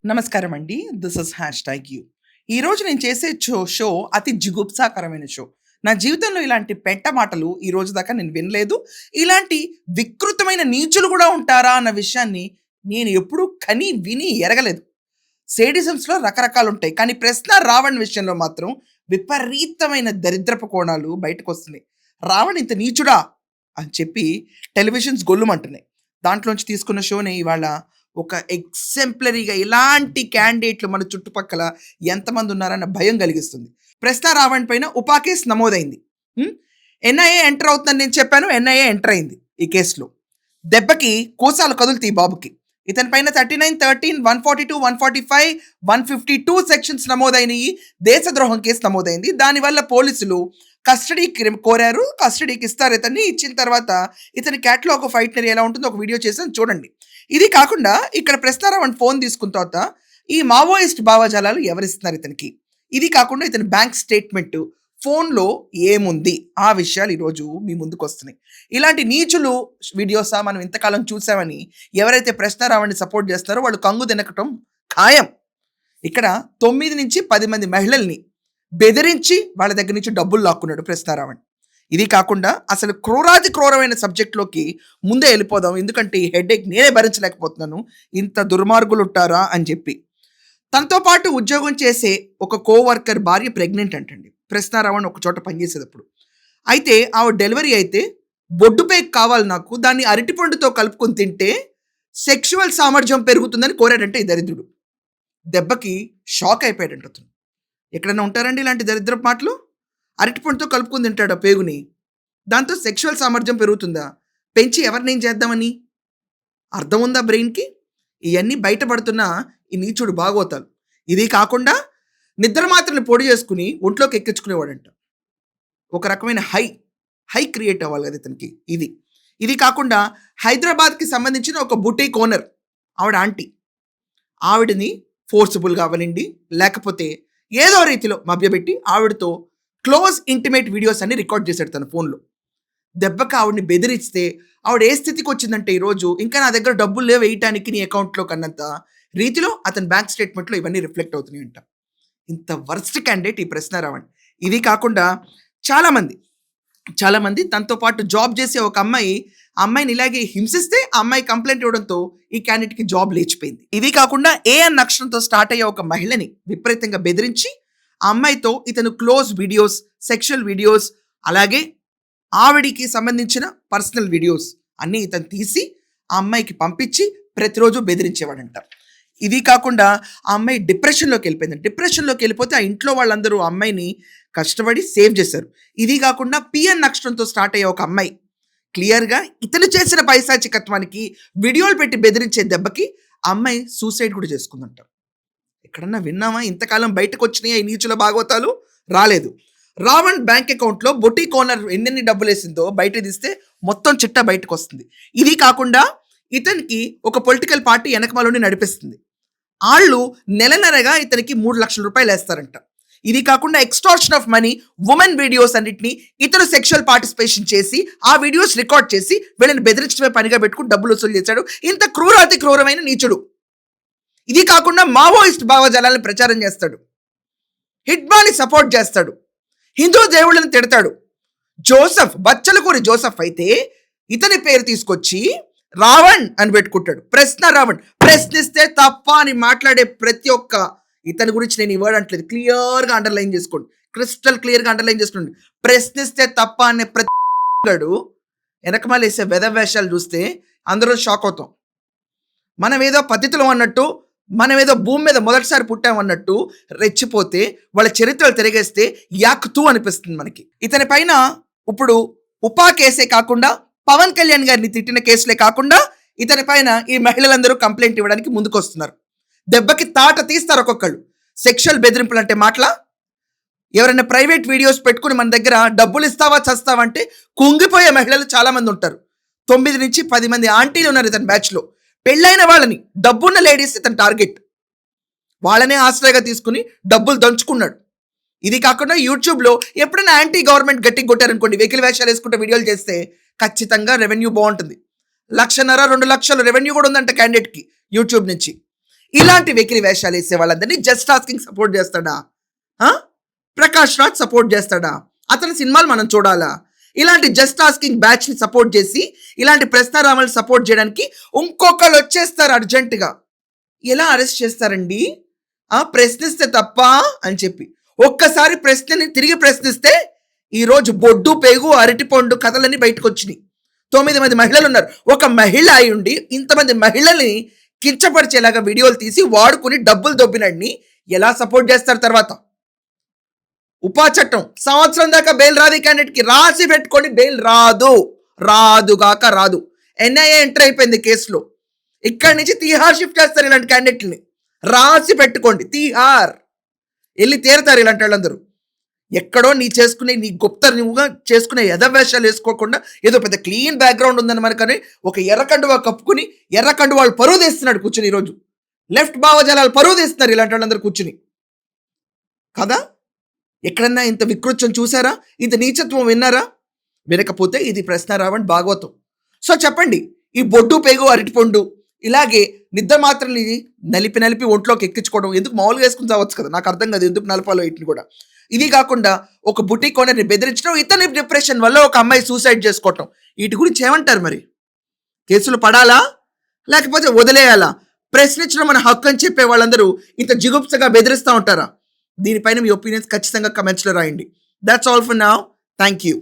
నమస్కారం అండి. This is hashtag you. ఈరోజు నేను చేసే షో అతి జిగుప్సాకరమైన షో. నా జీవితంలో ఇలాంటి పెంట మాటలు ఈ రోజు దాకా నేను వినలేదు. ఇలాంటి వికృతమైన నీచులు గూడా ఉంటారా అన్న విషయాన్ని నేను ఎప్పుడూ కని, విని ఎరగలేదు. సేడిజమ్స్‌లో రకరకాలుంటాయి. కానీ ప్రశ్న రావణ్ విషయంలో మాత్రం విపరీతమైన దరిద్రపు కోణాలు బయటకొస్తున్నాయి. రావణ్ ఇంత నీచుడా అని చెప్పి టెలివిజన్స్ గొల్లుమంటున్నాయి. దాంట్లోంచి తీసుకున్న షోనే ఇవాళ ఒక ఎగ్జాంపులరీగా ఇలాంటి క్యాండిడేట్లు మన చుట్టుపక్కల ఎంతమంది ఉన్నారన్న భయం కలిగిస్తుంది. ప్రశ్న రావణ్ పైన ఉపా కేసు నమోదైంది. ఎన్ఐఏ ఎంటర్ అవుతుందని నేను చెప్పాను. ఎన్ఐఏ ఎంటర్ అయింది ఈ కేసులో. దెబ్బకి కోసాలు కదులుతాయి బాబుకి. ఇతని పైన 39, 13, 142, 145, 152 సెక్షన్స్ నమోదైనవి. దేశద్రోహం కేసు నమోదైంది. దానివల్ల పోలీసులు కస్టడీకి కోరారు. కస్టడీకి ఇస్తారు ఇతన్ని. ఇచ్చిన తర్వాత ఇతని క్యాట్లాగ్ ఆఫ్ ఐటనరీ ఎలా ఉంటుందో ఒక వీడియో చేసాను చూడండి. ఇది కాకుండా ఇక్కడ ప్రశ్నారావణ్ ఫోన్ తీసుకున్న తర్వాత ఈ మావోయిస్ట్ భావజాలాలు ఎవరిస్తున్నారు ఇతనికి, ఇది కాకుండా ఇతని బ్యాంక్ స్టేట్మెంట్ ఫోన్లో ఏముంది, ఆ విషయాలు ఈరోజు మీ ముందుకు వస్తున్నాయి. ఇలాంటి నీచులు వీడియోసా మనం ఇంతకాలం చూసామని ఎవరైతే ప్రశ్నారావణ్ని సపోర్ట్ చేస్తారో వాళ్ళు కంగు తినకటం ఖాయం. ఇక్కడ 9 నుంచి 10 మంది మహిళల్ని బెదిరించి వాళ్ళ దగ్గర నుంచి డబ్బులు లాక్కున్నాడు ప్రశ్నారావణ్. ఇది కాకుండా అసలు క్రూరాతి క్రూరమైన సబ్జెక్ట్లోకి ముందే వెళ్ళిపోదాం, ఎందుకంటే ఈ హెడేక్ నేనే భరించలేకపోతున్నాను. ఇంత దుర్మార్గులు ఉంటారా అని చెప్పి. తనతో పాటు ఉద్యోగం చేసే ఒక కోవర్కర్ భార్య ప్రెగ్నెంట్ అంటండి ప్రశ్నారావణ్ ఒక చోట పనిచేసేటప్పుడు. అయితే ఆవిడ డెలివరీ అయితే బొడ్డు పేక్ కావాలి నాకు, దాన్ని అరటిపండుతో కలుపుకొని తింటే సెక్షువల్ సామర్థ్యం పెరుగుతుందని కోరాడంటే ఈ దరిద్రుడు. దెబ్బకి షాక్ అయిపోయాడంట అతను. ఎక్కడైనా ఉంటారండి ఇలాంటి దరిద్ర మాటలు? అరటిపండుతో కలుపుకొని తింటాడు ఆ పేగుని, దాంతో సెక్షువల్ సామర్థ్యం పెరుగుతుందా? పెంచి ఎవరినేం చేద్దామని అర్థం ఉందా బ్రెయిన్కి? ఇవన్నీ బయటపడుతున్న ఈ నీచుడు బాగోతాలు. ఇది కాకుండా నిద్ర మాత్రలు పొడి చేసుకుని ఒంట్లోకి ఎక్కించుకునేవాడంట. ఒక రకమైన హై క్రియేట్ అవ్వాలి కదా ఇతనికి. ఇది కాకుండా హైదరాబాద్కి సంబంధించిన ఒక బుటీక్ ఓనర్ ఆవిడ ఆంటీ, ఆవిడని ఫోర్సిబుల్గా అవనండి లేకపోతే ఏదో రీతిలో మభ్యపెట్టి ఆవిడతో క్లోజ్ ఇంటిమేట్ వీడియోస్ అన్ని రికార్డ్ చేశాడు తన ఫోన్లో. దెబ్బకి ఆవిడని బెదిరిస్తే ఆవిడ ఏ స్థితికి వచ్చిందంటే ఈరోజు ఇంకా నా దగ్గర డబ్బులు లేవు వేయటానికి నీ అకౌంట్లో కన్నంత రీతిలో అతని బ్యాంక్ స్టేట్మెంట్లో ఇవన్నీ రిఫ్లెక్ట్ అవుతున్నాయంట. ఇంత వర్స్ట్ క్యాండిడేట్ ఈ ప్రశ్నారావణ్. ఇది కాకుండా చాలామంది తనతో పాటు జాబ్ చేసే ఒక అమ్మాయిని ఇలాగే హింసిస్తే ఆ అమ్మాయి కంప్లైంట్ ఇవ్వడంతో ఈ క్యాండిడేట్కి జాబ్ లేచిపోయింది. ఇది కాకుండా ఏఎన్ అక్షరంతో స్టార్ట్ అయ్యే ఒక మహిళని విపరీతంగా బెదిరించి ఆ అమ్మాయితో ఇతను క్లోజ్ వీడియోస్, సెక్షువల్ వీడియోస్, అలాగే ఆవిడికి సంబంధించిన పర్సనల్ వీడియోస్ అన్నీ ఇతను తీసి ఆ అమ్మాయికి పంపించి ప్రతిరోజు బెదిరించేవాడంట. ఇది కాకుండా ఆ అమ్మాయి డిప్రెషన్లోకి వెళ్ళిపోతే ఆ ఇంట్లో వాళ్ళందరూ ఆ అమ్మాయిని కష్టపడి సేవ్ చేశారు. ఇది కాకుండా పిఎన్ అక్షరంతో స్టార్ట్ అయ్యే ఒక అమ్మాయి క్లియర్గా ఇతను చేసిన పైశాచికత్వానికి వీడియోలు పెట్టి బెదిరించే దెబ్బకి ఆ అమ్మాయి సూసైడ్ కూడా చేసుకుందంట. ఎక్కడన్నా విన్నామా? ఇంతకాలం బయటకు వచ్చినాయి ఈ నీచుల భాగవతాలు? రాలేదు. రావణ్ బ్యాంక్ అకౌంట్లో బొటీక్ ఓనర్ ఎన్నెన్ని డబ్బులు వేసిందో బయట తీస్తే మొత్తం చిట్టా బయటకు వస్తుంది. ఇది కాకుండా ఇతనికి ఒక పొలిటికల్ పార్టీ వెనకమాలని నడిపిస్తుంది. వాళ్ళు నెలనరగా ఇతనికి 3 లక్షల రూపాయలు వేస్తారంట. ఇది కాకుండా extortion of money, women videos అన్నిటిని ఇతను సెక్షువల్ పార్టిసిపేషన్ చేసి ఆ వీడియోస్ రికార్డ్ చేసి వీళ్ళని బెదిరించడమే పనిగా పెట్టుకుని డబ్బులు వసూలు చేశాడు. ఇంత క్రూరాతి క్రూరమైన నీచుడు. ఇది కాకుండా మావోయిస్ట్ భావజాలాలను ప్రచారం చేస్తాడు, హిట్మాని సపోర్ట్ చేస్తాడు, హిందూ దేవుళ్ళని తిడతాడు. బచ్చలకూరి జోసెఫ్ అయితే ఇతని పేరు తీసుకొచ్చి రావణ్ అని పెట్టుకుంటాడు. రావణ్ ప్రశ్నిస్తే తప్ప అని మాట్లాడే ప్రతి ఒక్క ఇతని గురించి నేను ఈ వర్డ్ అంటలేదు, క్లియర్గా అండర్లైన్ చేసుకోండి, క్రిస్టల్ క్లియర్గా అండర్లైన్ చేసుకోండి. ప్రశ్నిస్తే తప్ప అనే ప్రతి వెనకమాల వేసే వేషాలు చూస్తే అందరూ షాక్ అవుతాం. మనం ఏదో పతితులం అన్నట్టు, మనం ఏదో భూమి మీద మొదటిసారి పుట్టామన్నట్టు రెచ్చిపోతే వాళ్ళ చరిత్రలు తిరిగేస్తే యాక్తూ అనిపిస్తుంది మనకి. ఇతని పైన ఇప్పుడు ఉపా కేసే కాకుండా పవన్ కళ్యాణ్ గారిని తిట్టిన కేసులే కాకుండా ఇతని పైన ఈ మహిళలందరూ కంప్లైంట్ ఇవ్వడానికి ముందుకు వస్తున్నారు. దెబ్బకి తాట తీస్తారు ఒక్కొక్కళ్ళు. సెక్షువల్ బెదిరింపులు అంటే మాటలా? ఎవరైనా ప్రైవేట్ వీడియోస్ పెట్టుకుని మన దగ్గర డబ్బులు ఇస్తావా చస్తావా అంటే కుంగిపోయే మహిళలు చాలా మంది ఉంటారు. 9 నుంచి 10 మంది ఆంటీలు ఉన్నారు ఇతని బ్యాచ్లో. పెళ్ళైన వాళ్ళని, డబ్బున్న లేడీస్ ఇతని టార్గెట్. వాళ్ళనే ఆశ్రయగా తీసుకుని డబ్బులు దంచుకున్నాడు. ఇది కాకుండా యూట్యూబ్లో ఎప్పుడైనా యాంటీ గవర్నమెంట్ గట్టిగా కొట్టారనుకోండి, వెకిలి వేషాలు వేసుకుంటే వీడియోలు చేస్తే ఖచ్చితంగా రెవెన్యూ బాగుంటుంది. 1.5 2 లక్షలు రెవెన్యూ కూడా ఉందంట క్యాండిడేట్కి యూట్యూబ్ నుంచి. ఇలాంటి వెకిలి వేషాలు వేసే వాళ్ళందరినీ జస్ట్ టాస్కింగ్ సపోర్ట్ చేస్తాడా? ఆ? ప్రకాష్ రాజ్ సపోర్ట్ చేస్తాడా? అతని సినిమాలు మనం చూడాలా? ఇలాంటి జస్ట్ టాస్కింగ్ బ్యాచ్ ని సపోర్ట్ చేసి ఇలాంటి ప్రశ్నారామల్ని సపోర్ట్ చేయడానికి ఇంకొకళ్ళు వచ్చేస్తారు అర్జెంటుగా. ఎలా అరెస్ట్ చేస్తారండి? ప్రశ్నిస్తే తప్ప అని చెప్పి ఒక్కసారి ప్రశ్నని తిరిగి ప్రశ్నిస్తే ఈరోజు బొడ్డు పేగు అరటిపండు కథలన్నీ బయటకు వచ్చినాయి. 9 మంది మహిళలు ఉన్నారు. ఒక మహిళ అయి ఉండి ఇంతమంది మహిళల్ని కించపరిచేలాగా వీడియోలు తీసి వాడుకుని డబ్బులు దొబ్బినడిని ఎలా సపోర్ట్ చేస్తారు? తర్వాత ఉపా చట్టం సంవత్సరం దాకా బెయిల్ రాదు క్యాండిడేట్కి, రాసి పెట్టుకోండి. బెయిల్ రాదుగాక రాదు. ఎన్ఐఏ ఎంటర్ అయిపోయింది కేసులో. ఇక్కడి నుంచి తీహార్ షిఫ్ట్ చేస్తారు ఇలాంటి క్యాండిడేట్ని. రాసి పెట్టుకోండి, తీహార్ వెళ్ళి తీరుతారు ఇలాంటి వాళ్ళందరూ. ఎక్కడో నీ గుప్త నువ్వుగా చేసుకునే యథవేషాలు వేసుకోకుండా ఏదో పెద్ద క్లీన్ బ్యాక్గ్రౌండ్ ఉందని మనకని ఒక ఎర్రకండువా కప్పుకుని ఎర్రకండు వాళ్ళు పరువు తీస్తున్నాడు కూర్చుని. ఈరోజు లెఫ్ట్ భావజాలాలు పరువు తీస్తున్నారు ఇలాంటి వాళ్ళందరూ కూర్చుని కదా. ఎక్కడన్నా ఇంత వికృత్యం చూసారా? ఇంత నీచత్వం విన్నారా? వినకపోతే ఇది ప్రశ్నారావణ్ భాగవతం. సో చెప్పండి, ఈ బొడ్డు పేగు అరటిపండు ఇలాగే నిద్ర మాత్రని నలిపి ఒంట్లోకి ఎక్కించుకోవడం ఎందుకు? మామూలుగా వేసుకుని చావచ్చు కదా. నాకు అర్థం కాదు ఎందుకు నలపాలో వీటిని కూడా. ఇది కాకుండా ఒక బుటీక్ ఓనర్ని బెదిరించడం, ఇతని డిప్రెషన్ వల్ల ఒక అమ్మాయి సూసైడ్ చేసుకోవటం, వీటి గురించి ఏమంటారు మరి? కేసులు పడాలా లేకపోతే వదిలేయాలా? ప్రశ్నించడం మన హక్కు అని చెప్పే వాళ్ళందరూ ఇంత జిగుప్సగా బెదిరిస్తూ ఉంటారా? దీనిపైన మీ ఒపీనియన్స్ ఖచ్చితంగా కమెంట్స్లో రాయండి. That's all for now. Thank you.